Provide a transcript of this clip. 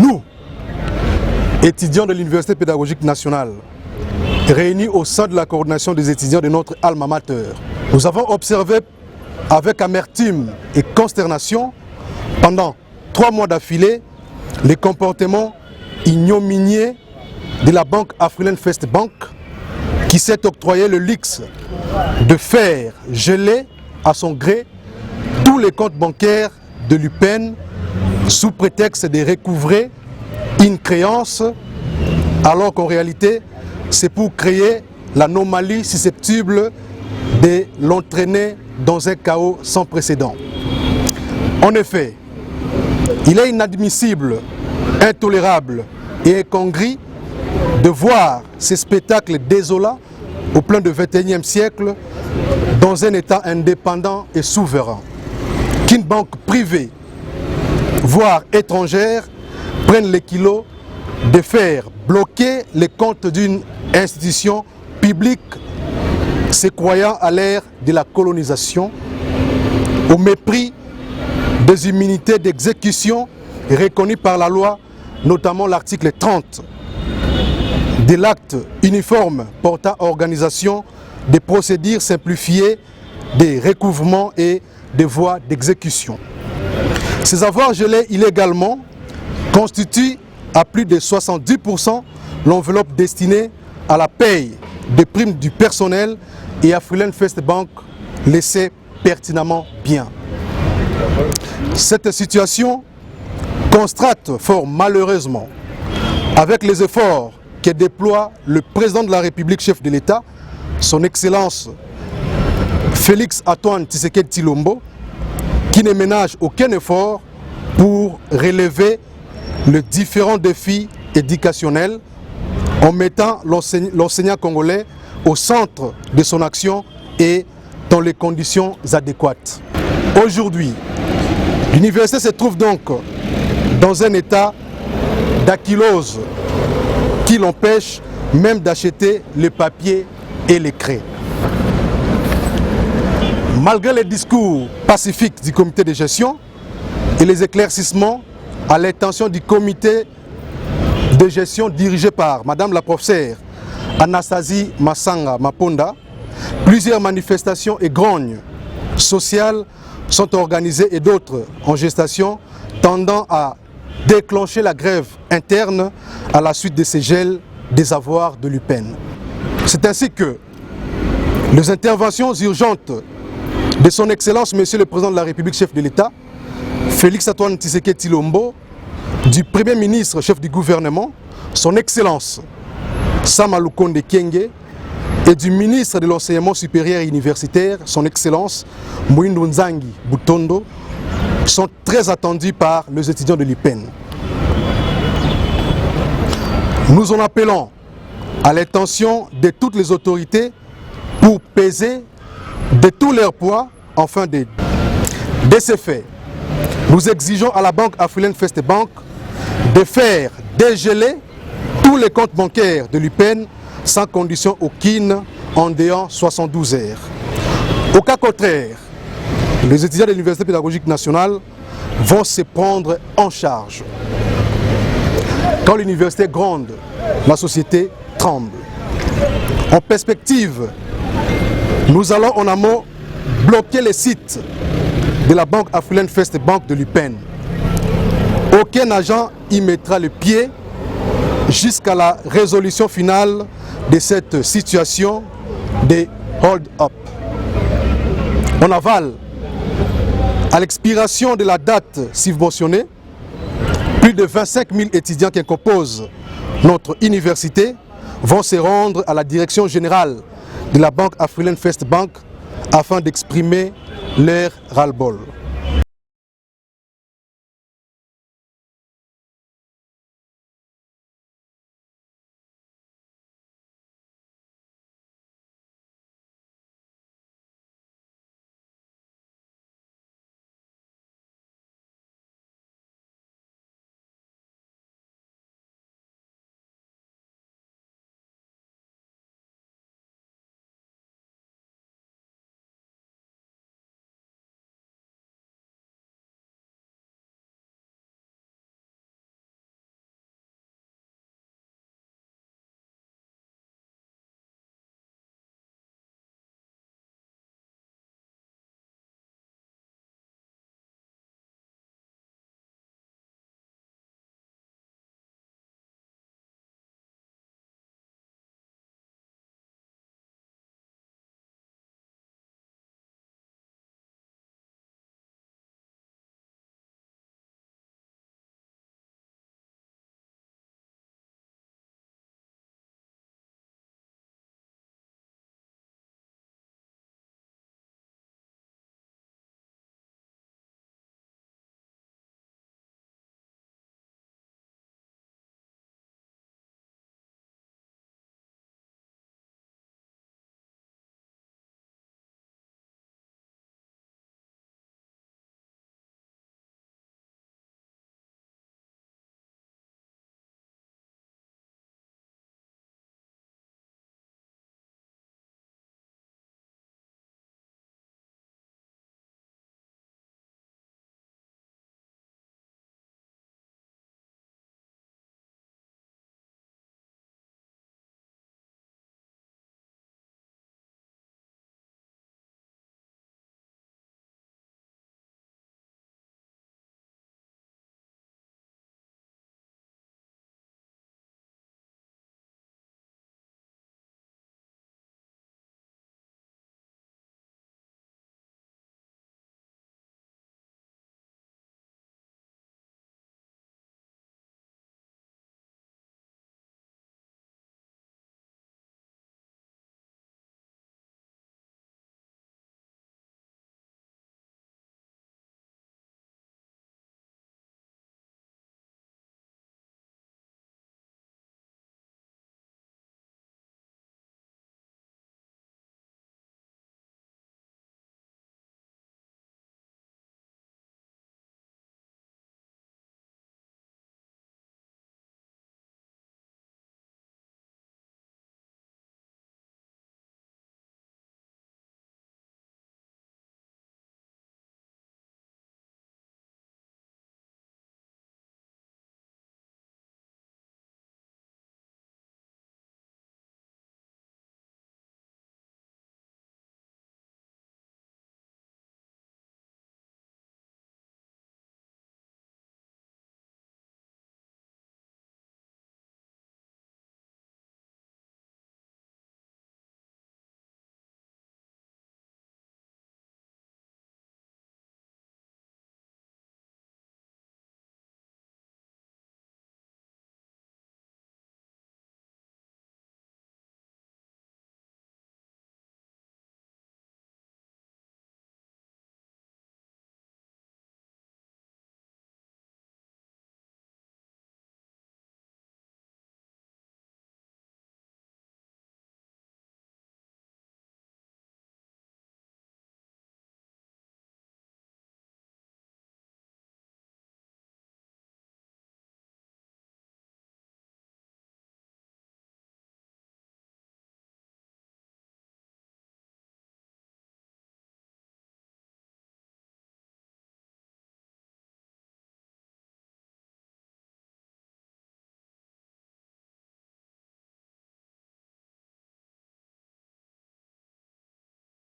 Nous, étudiants de l'Université pédagogique nationale, réunis au sein de la coordination des étudiants de notre alma mater, nous avons observé avec amertume et consternation pendant 3 mois d'affilée les comportements ignominieux de la banque Afrilen First Bank qui s'est octroyé le luxe de faire geler à son gré tous les comptes bancaires de l'UPEN sous prétexte de recouvrer une créance, alors qu'en réalité, c'est pour créer l'anomalie susceptible de l'entraîner dans un chaos sans précédent. En effet, il est inadmissible, intolérable et incongru de voir ces spectacles désolants au plein du XXIe siècle dans un État indépendant et souverain. Qu'une banque privée, voire étrangère, prenne le kilo de faire bloquer les comptes d'une institution publique se croyant à l'ère de la colonisation, au mépris des immunités d'exécution reconnues par la loi, notamment l'article 30 de l'acte uniforme portant organisation des procédures simplifiées des recouvrements et des voies d'exécution. Ces avoirs gelés illégalement constituent à plus de 70% l'enveloppe destinée à la paye des primes du personnel et à Afrilen First Bank le sait pertinemment bien. Cette situation contraste fort malheureusement avec les efforts que déploie le président de la République, chef de l'État, son Excellence Félix Antoine Tshisekedi Tshilombo, qui ne ménage aucun effort pour relever les différents défis éducationnels en mettant l'enseignant congolais au centre de son action et dans les conditions adéquates. Aujourd'hui, l'université se trouve donc dans un état d'ankylose qui l'empêche même d'acheter les papiers et les craies. Malgré les discours pacifiques du comité de gestion et les éclaircissements à l'intention du comité de gestion dirigé par Madame la professeure Anastasie Massanga Maponda, plusieurs manifestations et grognes sociales sont organisées et d'autres en gestation tendant à déclencher la grève interne à la suite de ces gels des avoirs de l'UPEN. C'est ainsi que les interventions urgentes de son Excellence, Monsieur le Président de la République, chef de l'État, Félix Antoine Tshisekedi Tshilombo, du Premier ministre, chef du gouvernement, son Excellence Sama Lukonde Kyenge, et du ministre de l'Enseignement supérieur et universitaire, son Excellence Moïndo Nzangi Butondo, sont très attendus par les étudiants de l'UPEN. Nous en appelons à l'intention de toutes les autorités pour peser de tout leur poids afin de ces faits. Nous exigeons à la banque Afrilen First Bank de faire dégeler tous les comptes bancaires de l'UPEN sans condition aucune en dehors 72 heures. Au cas contraire, les étudiants de l'Université pédagogique nationale vont se prendre en charge. Quand l'université gronde, la société tremble. En perspective, nous allons en amont bloquer les sites de la banque Afrilen First Bank de l'UPEN. Aucun agent y mettra le pied jusqu'à la résolution finale de cette situation de hold-up. En aval, à l'expiration de la date subventionnée, plus de 25 000 étudiants qui composent notre université vont se rendre à la direction générale de la banque Afrilen First Bank afin d'exprimer leur ras-le-bol.